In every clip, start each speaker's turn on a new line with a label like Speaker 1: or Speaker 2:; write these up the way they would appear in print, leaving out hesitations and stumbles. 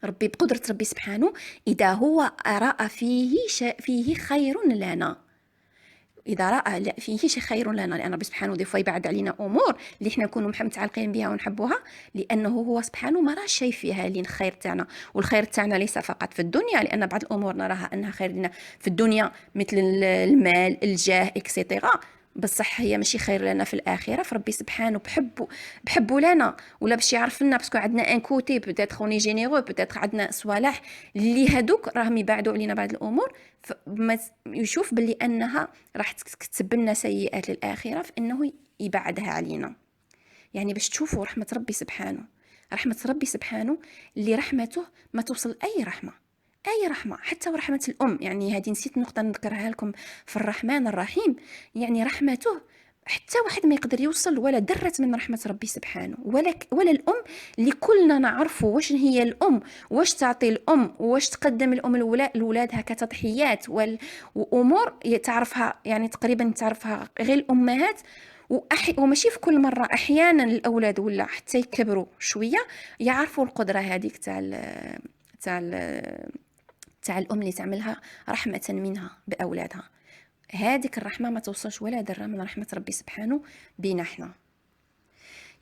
Speaker 1: ربي بقدرة ربي سبحانه إذا هو رأى فيه خير لنا، إذا رأى فيه شي خير لنا، لأن ربي سبحانه دي فوا يبعد علينا أمور اللي حنا نكونوا متعلقين بها ونحبوها، لأنه هو سبحانه ما راه شيء فيها لين الخير تاعنا. والخير تاعنا ليس فقط في الدنيا، لأن بعض الأمور نراها أنها خير لنا في الدنيا مثل المال، الجاه، إكسيتيرا، بصح هي ماشي خير لنا في الآخرة. فربي سبحانه بحبه لنا، ولا باش يعرف لنا، باسكو عندنا ان كوتي بوتيتر اوني جينيرو، بوتيتر عندنا صوالح اللي هادوك راهم يبعدوا علينا بعض الأمور، فما يشوف باللي أنها راح تكتب لنا سيئات للآخرة، في أنه يبعدها علينا. يعني باش تشوفوا رحمة ربي سبحانه، رحمة ربي سبحانه اللي رحمته ما توصل أي رحمة، أي رحمة، حتى ورحمة الأم. يعني هذه نسيت نقطة نذكرها لكم في الرحمن الرحيم، يعني رحمته حتى واحد ما يقدر يوصل ولا درة من رحمة ربي سبحانه، ولا الأم اللي كلنا نعرفه واش هي الأم، واش تعطي الأم، واش تقدم الأم لولادها كتضحيات وأمور تعرفها، يعني تقريبا تعرفها غير الأمهات. وماشي في كل مرة، أحيانا الأولاد ولا حتى يكبروا شوية يعرفوا القدرة هذيك تاع تاع الأم اللي تعملها رحمة منها بأولادها. هذيك الرحمة ما توصلش ولا ذرة من رحمة ربي سبحانه بينا احنا.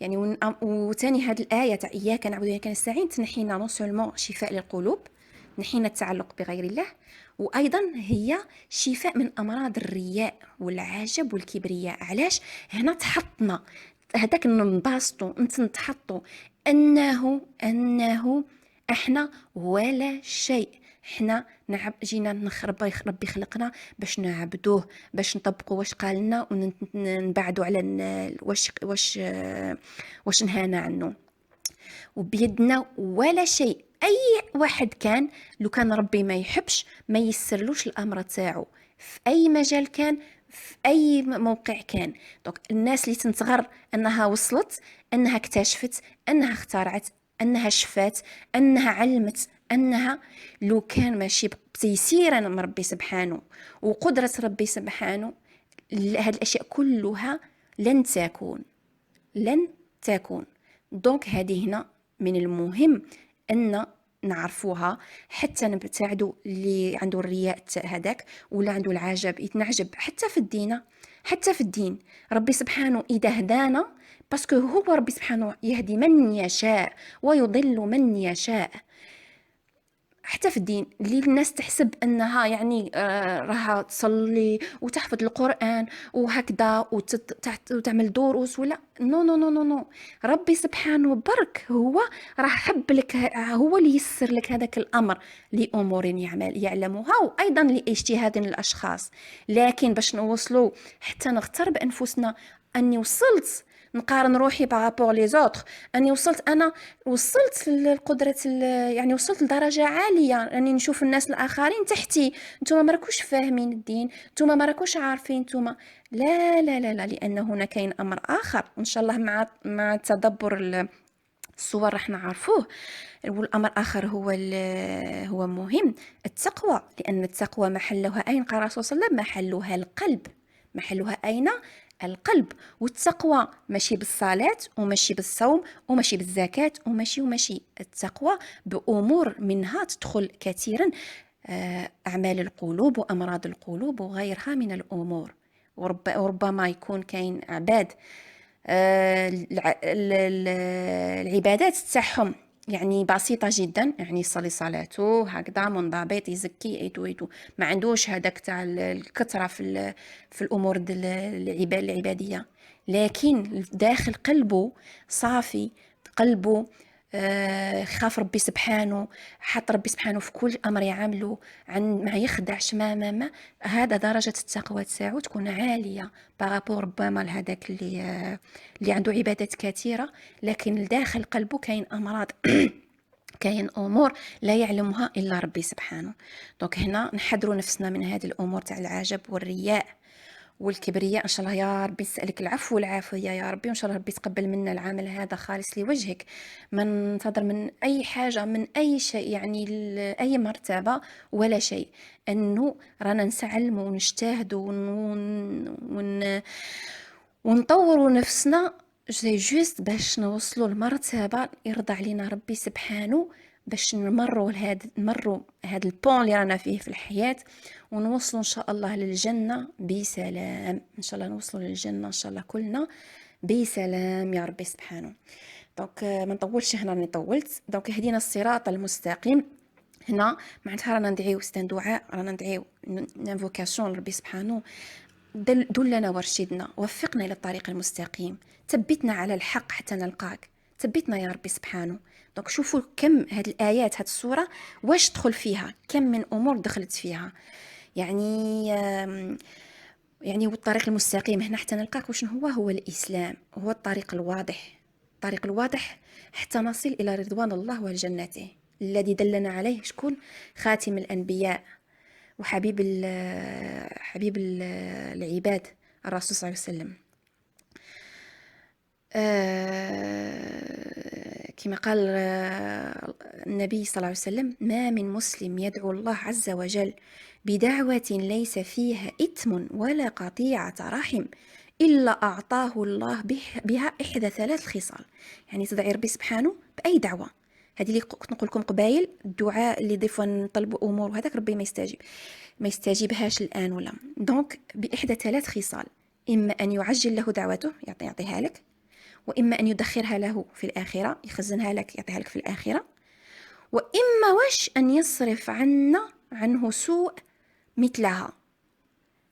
Speaker 1: يعني وتاني هذه الآية تاع إياك نعبد وإياك نستعين تنحينا نون سولمون شفاء للقلوب، نحينا التعلق بغير الله، وأيضا هي شفاء من أمراض الرياء والعجب والكبرياء. علاش هنا تحطنا هذاك نباسطو نتحطو أنه احنا ولا شيء، احنا جينا نخرب ربي خلقنا باش نعبدوه، باش نطبقوا واش قال لنا ونبعدوا على واش نهانا عنه. وبيدنا ولا شيء. اي واحد كان لو كان ربي ما يحبش ما يسرلوش الامر تاعو في اي مجال كان، في اي موقع كان. دونك الناس اللي تنتغر انها وصلت، انها اكتشفت، انها اخترعت، انها شفات، انها علمت، انها لو كان ماشي بتيسير من ربي سبحانه وقدرة ربي سبحانه، هذه الاشياء كلها لن تكون. دونك هذه هنا من المهم ان نعرفوها، حتى نبتعدوا اللي عنده الرياء هذاك ولا عنده العجب يتنعجب حتى في الدين. حتى في الدين ربي سبحانه اذا هدانا، باسكو هو ربي سبحانه يهدي من يشاء ويضل من يشاء. حتى في الدين اللي الناس تحسب انها يعني راها تصلي وتحفظ القرآن وهكذا وتعمل دروس ولا نو نو نو نو نو، ربي سبحانه برك هو راح حب لك، هو اللي يسر لك هذاك الامر لامور يعلمها، وايضا لاجتهاد الاشخاص. لكن باش نوصلوا حتى نغتر بانفسنا اني وصلت نقارن روحي بارابور لي زوتر، اني انا وصلت للقدرة يعني وصلت لدرجة عالية اني نشوف الناس الاخرين تحتي، نتوما ما راكوش فاهمين الدين، نتوما ما راكوش عارفين، نتوما لا لا لا لا، لان هنا كاين امر اخر ان شاء الله مع تدبر الصور راح نعرفوه. والامر اخر هو مهم، التقوى. لان التقوى محلها اين؟ قال الرسول صلى الله عليه وسلم محلها القلب. محلها اين؟ القلب. والتقوى ماشي بالصلاة وماشي بالصوم وماشي بالزكاة وماشي التقوى بأمور منها تدخل كثيرا أعمال القلوب وأمراض القلوب وغيرها من الأمور. وربما يكون كاين عباد العبادات تاعهم يعني بسيطة جدا، يعني يصلي صلاته هكذا منضبط، يزكي ايتو ما عندوش هذاك تاع الكثرة في الأمور العبادية، لكن داخل قلبه صافي، قلبه خاف ربي سبحانه، حط ربي سبحانه في كل امر يعامله، ما يخدعش ما هذا درجة التقوى تاعو تكون عالية بارابور ربما لهذاك اللي عنده عبادات كثيرة لكن داخل قلبه كاين امراض كاين امور لا يعلمها الا ربي سبحانه. دونك هنا نحذروا نفسنا من هذه الامور تاع العجب والرياء والكبرياء. ان شاء الله يا ربي نسالك العفو والعافيه يا ربي، وان شاء الله ربي يتقبل منا العمل هذا خالص لوجهك، ما ننتظر من اي حاجه من اي شيء، يعني اي مرتبه ولا شيء، انه رانا نسعلموا ونجتهدوا ونطوروا نفسنا جوست باش نوصلوا لمرتبه يرضى علينا ربي سبحانه باش نمروا هاد البون اللي رانا فيه في الحياة، ونوصلوا ان شاء الله للجنة بسلام. ان شاء الله نوصلوا للجنة ان شاء الله كلنا بسلام يا ربي سبحانه. دونك ما نطولش هنا، راني طولت. دونك هدينا الصراط المستقيم. هنا معناتها رانا ندعيو ستان دعاء، رانا ندعيو انفوكاسيون لربي سبحانه، دلنا وارشدنا، وفقنا الى الطريق المستقيم، ثبتنا على الحق حتى نلقاك، ثبتنا يا ربي سبحانه. دونك شوفوا كم هاد الايات، هاد السوره واش تدخل فيها، كم من امور دخلت فيها. يعني يعني والطريق المستقيم هنا حتى نلقاك واش هو الاسلام، هو الطريق الواضح، الطريق الواضح حتى نصل الى رضوان الله وجنته الذي دلنا عليه شكون؟ خاتم الانبياء وحبيب العباد الرسول صلى الله عليه وسلم. كما قال النبي صلى الله عليه وسلم: ما من مسلم يدعو الله عز وجل بدعوة ليس فيها إثم ولا قطيعة رحم إلا أعطاه الله بها إحدى ثلاث خصال. يعني تدعي ربي سبحانه بأي دعوة، هذه اللي كنت نقول لكم قبايل، الدعاء اللي ضيفوا نطلبوا امور وهذاك ربي ما يستجيبهاش الان ولا. دونك باحدى ثلاث خصال: اما ان يعجل له دعوته، يعطيها لك، واما ان يدخرها له في الاخره، يخزنها لك يعطيها لك في الاخره، واما واش ان يصرف عنه سوء مثلها.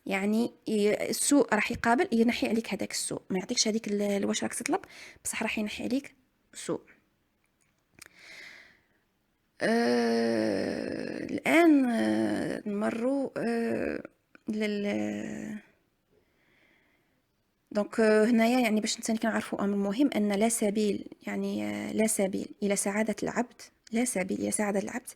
Speaker 1: يعني السوء راح يقابل، ينحي عليك هذاك السوء، ما يعطيكش هذيك واش راك تطلب، بصح راح ينحي عليك سوء. الآن نمروا لل دونك هنايا يعني باش نتاني كنعرفوا امر مهم، ان لا سبيل، يعني لا سبيل الى سعاده العبد، لا سبيل الى سعاده العبد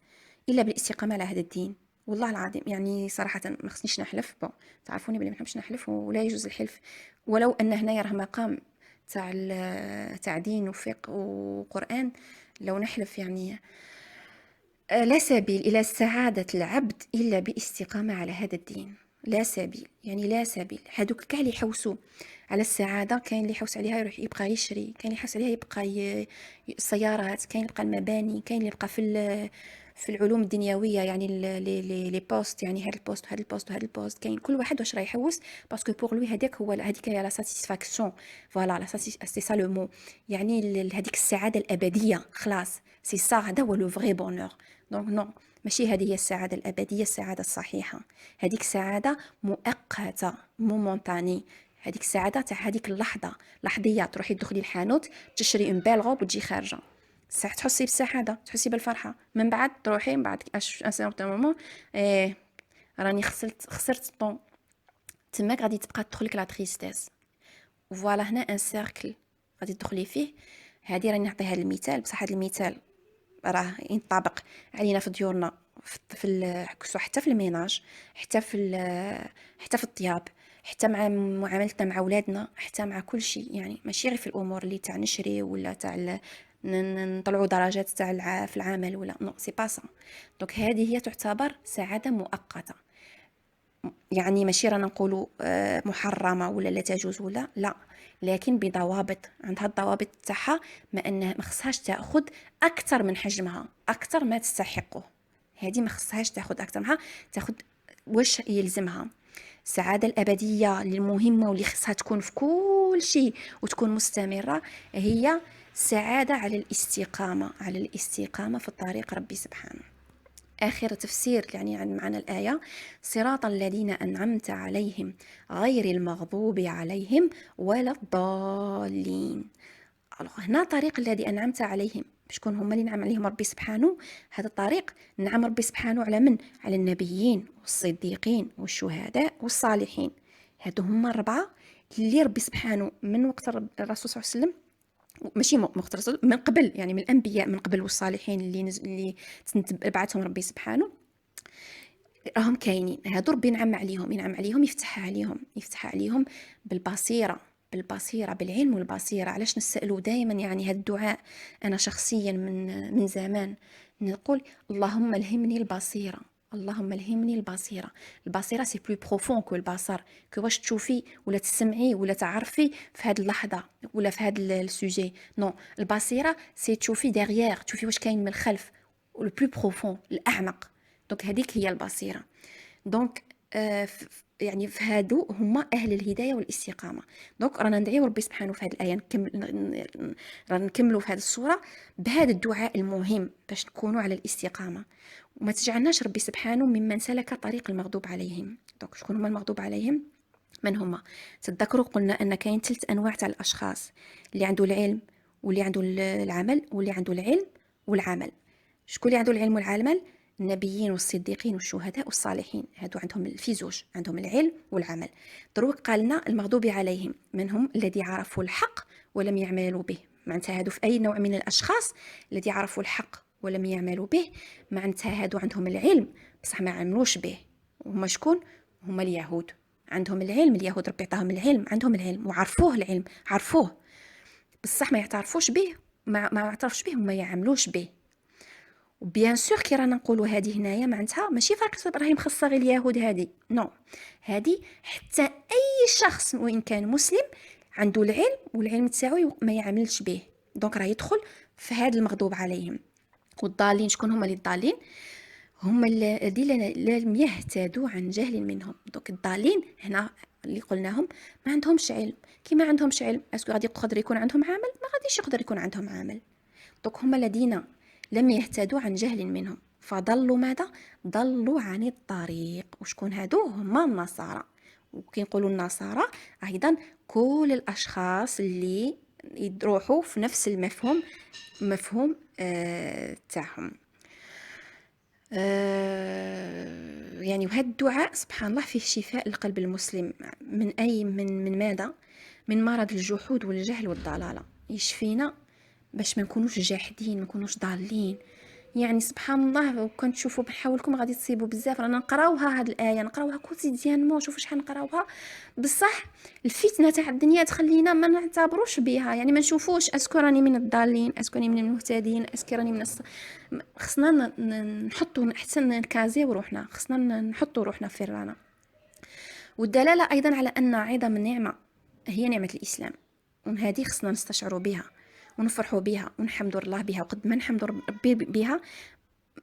Speaker 1: الا بالاستقامه على هذا الدين. والله العظيم يعني صراحه ما خصنيش نحلف، تعرفوني بلي ما نحبش نحلف ولا يجوز الحلف، ولو ان هنايا راه مقام تاع دين وفقه وقران، لو نحلف يعني لا سبيل إلى سعادة العبد إلا باستقامة على هذا الدين. لا سبيل يعني لا سبيل. هادوك كاع اللي يحوسوا على السعادة، كاين اللي يحوس عليها يروح يبقى يشري، كاين اللي يحوس عليها يبقى السيارات، كاين يبقى المباني، كاين اللي يبقى في العلوم الدنيويه، يعني لي بوست، يعني هذا البوست وهذا البوست وهذا البوست، كاين كل واحد واش راه يحوس، باسكو بور لوي هذاك هو، هذيك هي لا ساتيسفاكسيون، فوالا لا سي سا لو مو، يعني هذيك السعاده الابديه، خلاص سي سا، هذا هو لو فري بونور. دونك نو، ماشي هذه هي السعاده الابديه، السعاده الصحيحه، هذيك سعاده مؤقته مومونتاني، هذيك السعاده تاع هذيك اللحظه، لحظيه تروحي تدخلي الحانوت تشري اون بيل غوب وتجي خارجه، صح تحسي بالسعاده، تحسي بالفرحه، من بعد تروحي من بعد ان سيغتان مومون راني خسرت الطون، تماك غادي تبقى تدخلك لا تريستيس. فوالا هنا ان سيركل غادي تدخلي فيه. هذه راني نعطي هذا المثال، بصح هذا المثال راه ينطبق علينا في ديورنا، حتى في الميناج، حتى في الطياب، حتى مع معاملتنا مع ولادنا، حتى مع كل شيء. يعني ماشي غير في الامور اللي تاع نشري ولا تاع نطلعوا درجات تاع في العمل ولا نو، سي با سا. دونك هذه هي تعتبر سعاده مؤقته، يعني ماشي رانا نقولوا محرمه ولا لا تجوز ولا لا، لكن بضوابط، عندها الضوابط تاعها، ما انها ما خصهاش تاخذ اكثر من حجمها، اكثر ما تستحقه. هذه ما خصهاش تاخذ اكثر منها، تاخذ واش يلزمها. السعاده الابديه المهمه واللي خصها تكون في كل شيء وتكون مستمره، هي سعاده على الاستقامه، على الاستقامه في الطريق ربي سبحانه. آخر تفسير يعني عن معنى الآية: صراط الذين أنعمت عليهم غير المغضوب عليهم ولا الضالين. هنا طريق الذي أنعمت عليهم، شكون هما اللي نعم عليهم ربي سبحانه؟ هذا الطريق نعم ربي سبحانه على من؟ على النبيين والصديقين والشهداء والصالحين. هادو هما الربعة اللي ربي سبحانه من وقت الرسول صلى الله عليه وسلم، ماشي مختصر من قبل، يعني من الانبياء من قبل والصالحين اللي بعثهم ربي سبحانه، راهم كاينين. هادو ربي ينعم عليهم، يفتح عليهم بالبصيره، بالعلم والبصيره. علاش نسالوا دائما يعني هذا الدعاء؟ انا شخصيا من زمان نقول: اللهم الهمني البصيره، اللهم الهمني البصيره. البصيره سي بلو بروفون كو البصر، كو واش تشوفي ولا تسمعي ولا تعرفي في هذه اللحظه ولا في هذا السوجي. نو، البصيره سي تشوفي ديغيير، تشوفي واش كاين من الخلف، لو بلو بروفون، الاعمق. دونك هذيك هي البصيره. دونك يعني في هادو هما اهل الهدايه والاستقامه. دونك رانا ندعيو ربي سبحانه في هذه الايه، رانا نكملوا في هذه السوره بهذا الدعاء المهم باش نكونوا على الاستقامه، وما تجعلناش ربي سبحانه ممن سلك طريق المغضوب عليهم. دونك شكون هما المغضوب عليهم؟ من هما؟ تذكروا قلنا ان كاين 3 انواع تاع الاشخاص، اللي عنده العلم واللي عنده العمل واللي عنده العلم والعمل. شكون اللي عنده العلم والعمل؟ النبيين والصديقين والشهداء والصالحين، هادو عندهم في زوج، عندهم العلم والعمل. دروك قالنا المغضوب عليهم منهم الذي عرفوا الحق ولم يعملوا به. معناتها هادو في اي نوع من الاشخاص الذي عرفوا الحق ولم يعملوا به، معناتها هادو عندهم العلم بصح ما عملوش به. هما شكون؟ هما اليهود. عندهم العلم، اليهود ربي عطاهم العلم، عندهم العلم وعرفوه، العلم عرفوه بصح ما يعترفوش به، ما يعترفش به وما يعملوش به. وبيان سور كي رانا نقولوا هذه هنايا معناتها ماشي فقط راهي مخصصه غير اليهود، هذه نو، هذه حتى اي شخص وان كان مسلم عنده العلم والعلم تاعو ما يعملش به، دونك راه يدخل في هذا المغضوب عليهم. والضالين شكون هما اللي الضالين؟ هما الذين لم يهتدوا عن جهل منهم. دونك الضالين هنا اللي قلناهم ما عندهمش علم. كي ما عندهمش علم اسكو غادي يقدر يكون عندهم عمل؟ ما غاديش يقدر يكون عندهم عمل. دونك هما الذين لم يهتدوا عن جهل منهم فضلوا ماذا؟ ضلوا عن الطريق. وشكون هادو؟ هما النصارى. وكي نقولوا النصارى ايضا كل الاشخاص اللي يروحوا في نفس مفهوم تاعهم. يعني وهذا الدعاء سبحان الله فيه شفاء لقلب المسلم من أي من ماذا؟ من مرض الجحود والجهل والضلالة. يشفينا باش ما نكونوش جاحدين، ما نكونوش ضالين. يعني سبحان الله وكان تشوفوا بحولكم غادي تصيبوا بزاف. رانا نقراوها هاد الايه، نقراوها كوتيديانمون، شوفوا شحال نقراوها، بصح الفتنه تاع الدنيا تخلينا ما نعتبروش بها. يعني ما نشوفوش اسكو راني من الضالين، اسكو راني من المهتدين، اسكو راني من خصنا نحطوا احسن نكازيو روحنا، خصنا نحطوا روحنا في رانا. والدلاله ايضا على ان عظم النعمه هي نعمه الاسلام، وهذه خصنا نستشعروا بها ونفرحوا بها ونحمد الله بها. وقد ما نحمد ربي بها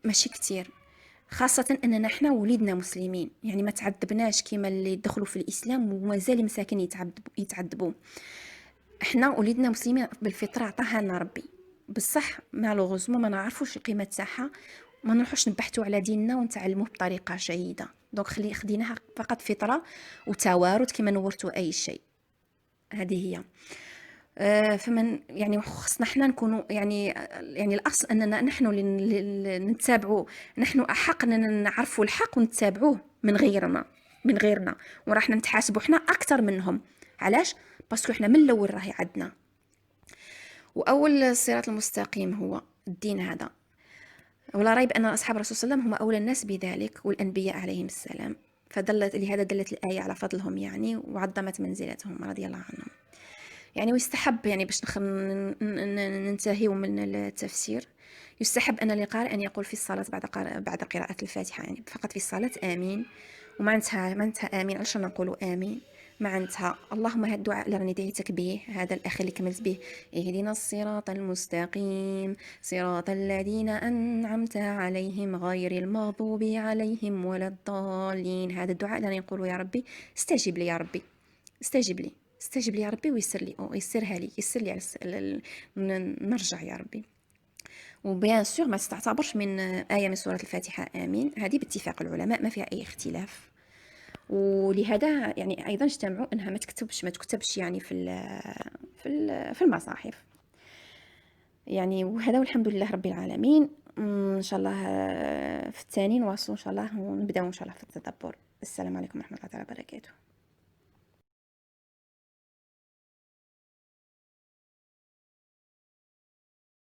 Speaker 1: ماشي كتير، خاصة أننا احنا وليدنا مسلمين، يعني ما تعذبناش كيما اللي دخلوا في الإسلام ومازال مساكن يتعذبوا. احنا وليدنا مسلمين بالفطرة عطاها لنا ربي، بصح مالوغوزمون ما نعرفوش القيمة تاعها، ما نروحوش نبحثوا على ديننا ونتعلموه بطريقة جيدة. دونك خديناها فقط فطرة وتوارث كيما نورثوا أي شيء. هذه هي. فمن يعني خصنا حنا نكونوا يعني الاصل اننا نحن اللي نتابعوا، نحن احق اننا نعرفوا الحق ونتابعوه من غيرنا وراح نتحاسبوا حنا اكثر منهم. علاش؟ باسكو حنا من الاول راهي عندنا. واول الصراط المستقيم هو الدين هذا، ولا ريب ان اصحاب الرسول صلى الله عليه وسلم هم اولى الناس بذلك والانبياء عليهم السلام. لهذا دلت الايه على فضلهم يعني، وعظمت منزلتهم رضي الله عنهم. يعني ويستحب يعني باش ننتهيو من التفسير، يستحب أن القارئ أن يقول في الصلاة بعد قراءة الفاتحة، يعني فقط في الصلاة آمين. ومعناتها آمين علاش نقولوا آمين؟ معناتها اللهم هذا الدعاء اللي راني دعيتك به، هذا الأخ اللي كملت به، اهدنا الصراط المستقيم صراط الذين أنعمت عليهم غير المغضوب عليهم ولا الضالين. هذا الدعاء اللي راني نقوله يا ربي استجب لي، يا ربي استجب لي يا ربي، ويسرها لي، يسر لي على نرجع يا ربي. وبيان سور ما تستعتبرش من آية من سورة الفاتحة آمين، هذه باتفاق العلماء ما فيها أي اختلاف. ولهذا يعني أيضا اجتمعوا أنها ما تكتبش يعني في المصاحف يعني. وهذا والحمد لله رب العالمين. إن شاء الله في الثاني نواصل إن شاء الله ونبدأ إن شاء الله في التدبر. السلام عليكم ورحمة الله وبركاته.